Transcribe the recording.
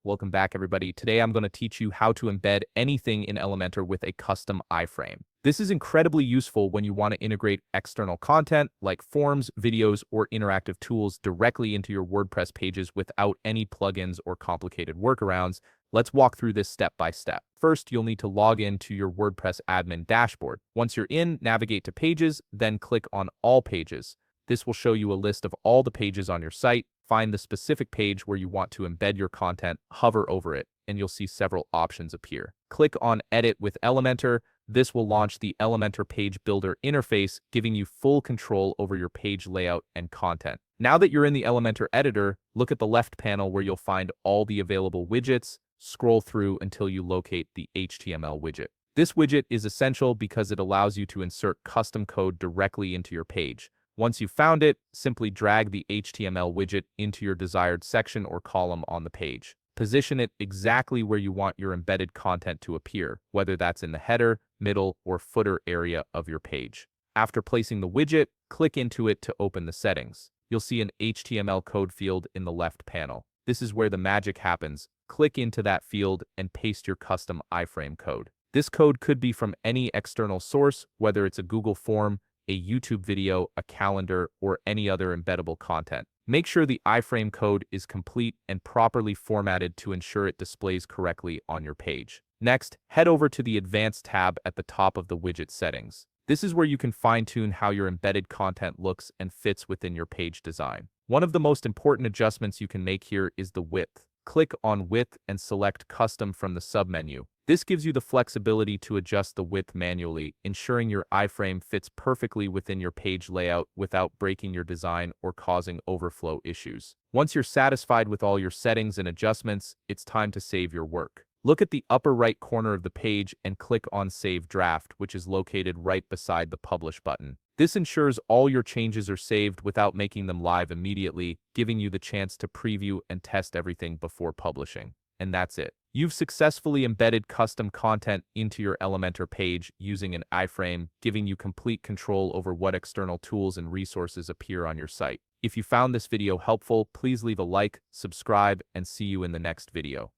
Welcome back, everybody. Today I'm going to teach you how to embed anything in Elementor with a custom iframe. This is incredibly useful when you want to integrate external content like forms, videos, or interactive tools directly into your WordPress pages without any plugins or complicated workarounds. Let's walk through this step by step. First, you'll need to log in to your WordPress admin dashboard. Once you're in, navigate to Pages, then click on All Pages. This will show you a list of all the pages on your site. Find the specific page where you want to embed your content, hover over it, and you'll see several options appear. Click on Edit with Elementor. This will launch the Elementor Page Builder interface, giving you full control over your page layout and content. Now that you're in the Elementor editor, look at the left panel where you'll find all the available widgets. Scroll through until you locate the HTML widget. This widget is essential because it allows you to insert custom code directly into your page. Once you've found it, simply drag the HTML widget into your desired section or column on the page. Position it exactly where you want your embedded content to appear, whether that's in the header, middle, or footer area of your page. After placing the widget, click into it to open the settings. You'll see an HTML code field in the left panel. This is where the magic happens. Click into that field and paste your custom iframe code. This code could be from any external source, whether it's a Google form, a YouTube video, a calendar, or any other embeddable content. Make sure the iframe code is complete and properly formatted to ensure it displays correctly on your page. Next, head over to the Advanced tab at the top of the widget settings. This is where you can fine-tune how your embedded content looks and fits within your page design. One of the most important adjustments you can make here is the width. Click on Width and select Custom from the submenu. This gives you the flexibility to adjust the width manually, ensuring your iframe fits perfectly within your page layout without breaking your design or causing overflow issues. Once you're satisfied with all your settings and adjustments, it's time to save your work. Look at the upper right corner of the page and click on Save Draft, which is located right beside the Publish button. This ensures all your changes are saved without making them live immediately, giving you the chance to preview and test everything before publishing. And that's it. You've successfully embedded custom content into your Elementor page using an iframe, giving you complete control over what external tools and resources appear on your site. If you found this video helpful, please leave a like, subscribe, and see you in the next video.